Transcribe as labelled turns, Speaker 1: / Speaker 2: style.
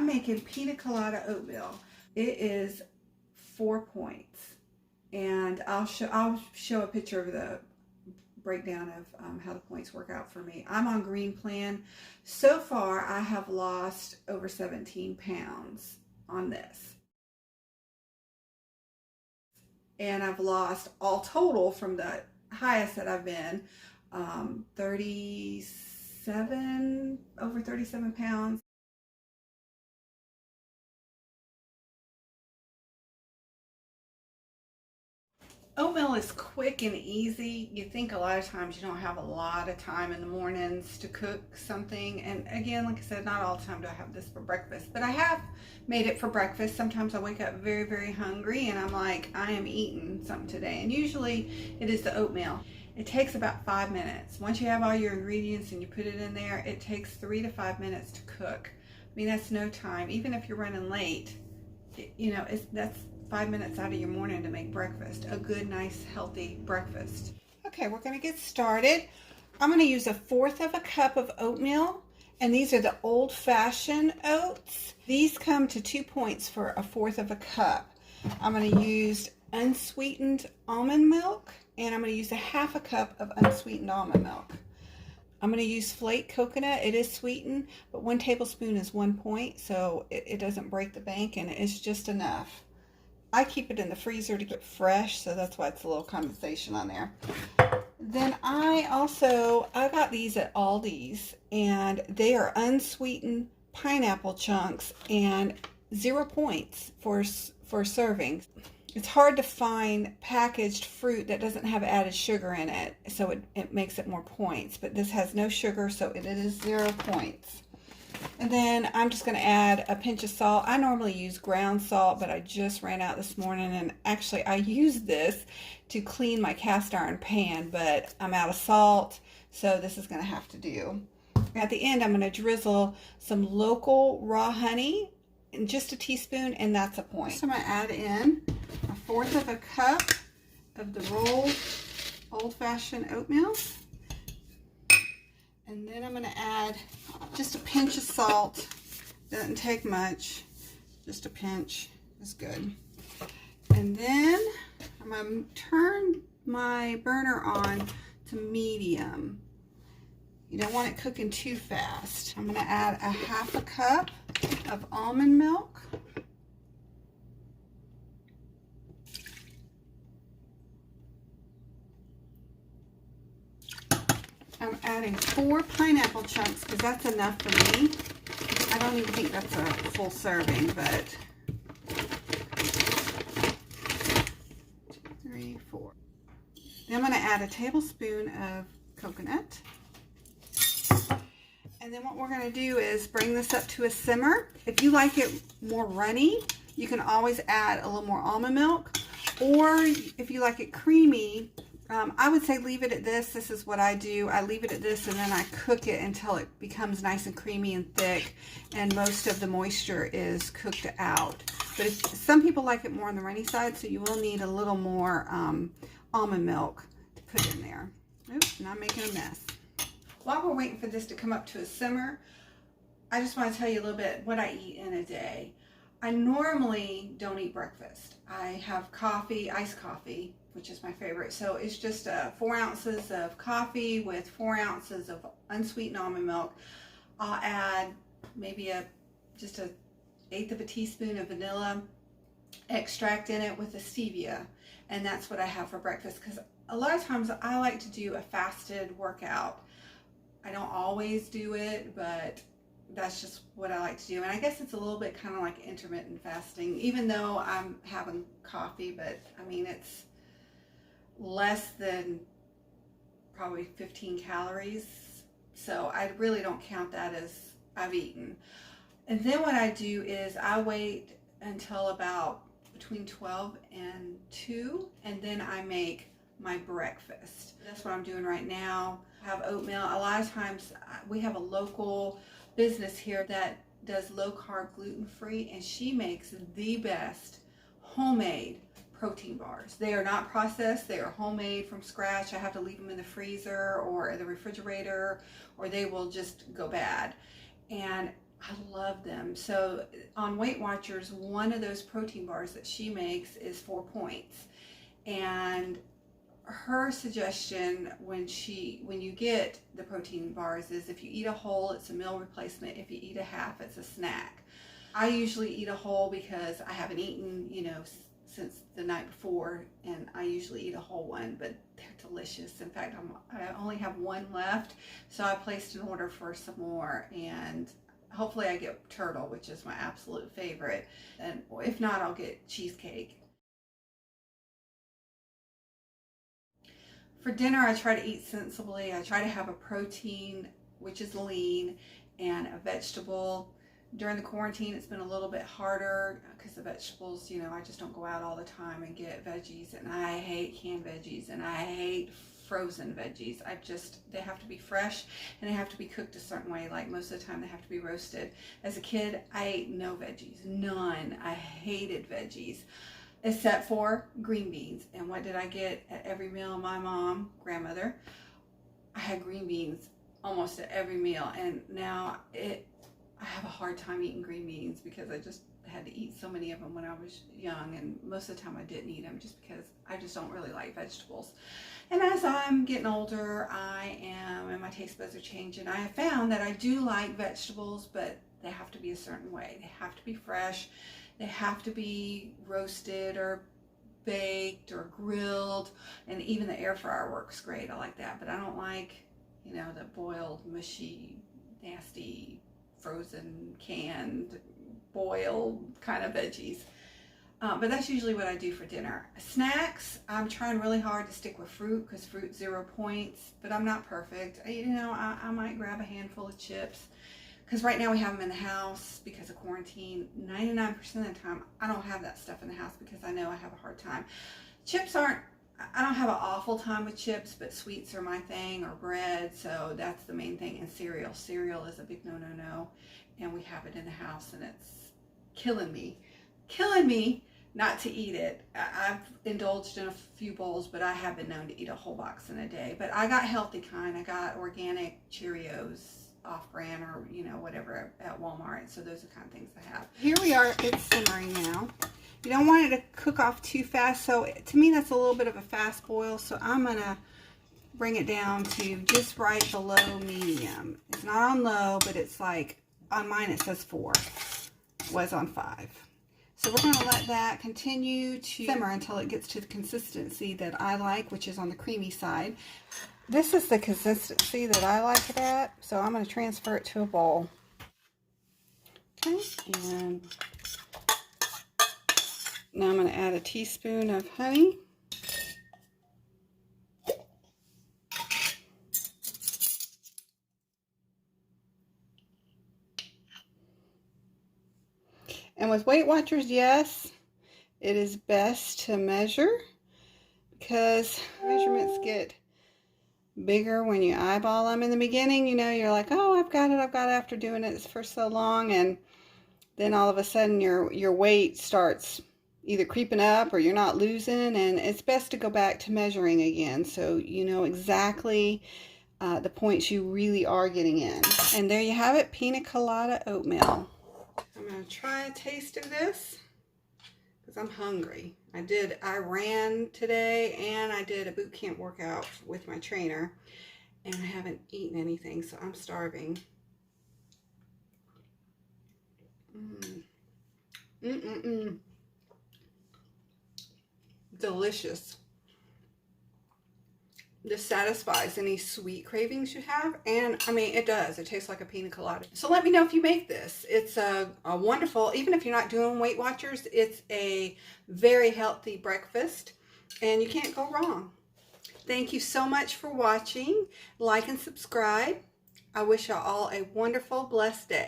Speaker 1: making Pina Colada Oatmeal. It is 4 points, and I'll show a picture of the breakdown of how the points work out for me. I'm on green plan. So far, I have lost over 17 pounds on this. And I've lost all total from the highest that I've been, over 37 pounds. Oatmeal is quick and easy. You think a lot of times you don't have a lot of time in the mornings to cook something. And again, like I said, not all the time do I have this for breakfast, but I have made it for breakfast. Sometimes I wake up very, very hungry and I'm like, I am eating something today. And usually it is the oatmeal. It takes about 5 minutes. Once you have all your ingredients and you put it in there, it takes 3 to 5 minutes to cook. I mean, that's no time. Even if you're running late, that's 5 minutes out of your morning to make breakfast. A good, nice, healthy breakfast. Okay, we're going to get started. I'm going to use 1/4 cup of oatmeal, and these are the old-fashioned oats. These come to 2 points for 1/4 cup. I'm going to use unsweetened almond milk, and I'm going to use 1/2 cup of unsweetened almond milk. I'm going to use flake coconut. It is sweetened, but 1 tablespoon is 1 point, so it doesn't break the bank, and it's just enough. I keep it in the freezer to get fresh, so that's why it's a little condensation on there. Then I got these at Aldi's, and they are unsweetened pineapple chunks and 0 points for serving. It's hard to find packaged fruit that doesn't have added sugar in it, so it makes it more points, but this has no sugar, so it is 0 points. And then I'm just going to add a pinch of salt. I normally use ground salt, but I just ran out this morning, and actually I use this to clean my cast iron pan, but I'm out of salt, so this is going to have to do. At the end, I'm going to drizzle some local raw honey, and just a teaspoon, and that's a point. So I'm going to add in 1/4 cup of the rolled old-fashioned oatmeal. And then I'm going to add just a pinch of salt. Doesn't take much. Just a pinch is good. And then I'm going to turn my burner on to medium. You don't want it cooking too fast. I'm going to add 1/2 cup of almond milk. I'm adding 4 pineapple chunks because that's enough for me. I don't even think that's a full serving, but 2, 3, 4. Then I'm going to add a tablespoon of coconut. And then what we're going to do is bring this up to a simmer. If you like it more runny, you can always add a little more almond milk. Or if you like it creamy, I would say leave it at this. This is what I do. I leave it at this, and then I cook it until it becomes nice and creamy and thick, and most of the moisture is cooked out. But some people like it more on the runny side, so you will need a little more almond milk to put in there. Oops, now I'm making a mess. While we're waiting for this to come up to a simmer, I just want to tell you a little bit what I eat in a day. I normally don't eat breakfast. I have coffee, iced coffee, which is my favorite. So it's just 4 ounces of coffee with 4 ounces of unsweetened almond milk. I'll add maybe just 1/8 of a teaspoon of vanilla extract in it with the stevia. And that's what I have for breakfast, because a lot of times I like to do a fasted workout. I don't always do it, but that's just what I like to do. And I guess it's a little bit kind of like intermittent fasting, even though I'm having coffee, but I mean, it's less than probably 15 calories. So I really don't count that as I've eaten. And then what I do is I wait until about between 12 and 2, and then I make my breakfast. That's what I'm doing right now. I have oatmeal. A lot of times we have a local business here that does low carb, gluten free, and she makes the best homemade protein bars. They are not processed. They are homemade from scratch. I have to leave them in the freezer or the refrigerator, or they will just go bad. And I love them. So on Weight Watchers, one of those protein bars that she makes is 4 points. And her suggestion when you get the protein bars is if you eat a whole, it's a meal replacement. If you eat a half, it's a snack. I usually eat a whole because I haven't eaten, since the night before, and I usually eat a whole one, but they're delicious. In fact, I only have one left, so I placed an order for some more, and hopefully I get turtle, which is my absolute favorite, and if not, I'll get cheesecake. For dinner, I try to eat sensibly. I try to have a protein, which is lean, and a vegetable. During the quarantine, it's been a little bit harder because the vegetables, I just don't go out all the time and get veggies, and I hate canned veggies, and I hate frozen veggies. They have to be fresh, and they have to be cooked a certain way. Like most of the time, they have to be roasted. As a kid, I ate no veggies, none. I hated veggies, except for green beans. And what did I get at every meal? My mom, grandmother, I had green beans almost at every meal, and now I have a hard time eating green beans because I just had to eat so many of them when I was young, and most of the time I didn't eat them just because I just don't really like vegetables. And as I'm getting older, and my taste buds are changing, I have found that I do like vegetables, but they have to be a certain way. They have to be fresh. They have to be roasted or baked or grilled, and even the air fryer works great. I like that, but I don't like, the boiled, mushy, nasty, frozen, canned, boiled kind of veggies. But that's usually what I do for dinner. Snacks, I'm trying really hard to stick with fruit because fruit's 0 points, but I'm not perfect. I might grab a handful of chips because right now we have them in the house because of quarantine. 99% of the time, I don't have that stuff in the house because I know I have a hard time. I don't have an awful time with chips, but sweets are my thing, or bread, so that's the main thing. And cereal. Cereal is a big no, and we have it in the house, and it's killing me not to eat it. I've indulged in a few bowls, but I have been known to eat a whole box in a day. But I got healthy kind. I got organic Cheerios off-brand, or whatever at Walmart, so those are the kind of things I have. Here we are, it's simmering now. You don't want it to cook off too fast, so to me that's a little bit of a fast boil, so I'm going to bring it down to just right below medium. It's not on low, but it's like, on mine it says 4. It was on 5. So we're going to let that continue to simmer until it gets to the consistency that I like, which is on the creamy side. This is the consistency that I like it at, so I'm going to transfer it to a bowl. Okay, and now I'm going to add a teaspoon of honey. And with Weight Watchers, yes, it is best to measure because measurements get bigger when you eyeball them. In the beginning, you're like, oh, I've got it after doing it for so long, and then all of a sudden your weight starts either creeping up or you're not losing, and it's best to go back to measuring again so you know exactly the points you really are getting in. And there you have it, Pina Colada Oatmeal. I'm going to try a taste of this because I'm hungry. I ran today, and I did a boot camp workout with my trainer, and I haven't eaten anything, so I'm starving. Delicious. This satisfies any sweet cravings you have, and I mean, it does. It tastes like a pina colada. So let me know if you make this. It's a wonderful, even if you're not doing Weight Watchers, it's a very healthy breakfast, and you can't go wrong. Thank you so much for watching. Like and subscribe. I wish you all a wonderful, blessed day.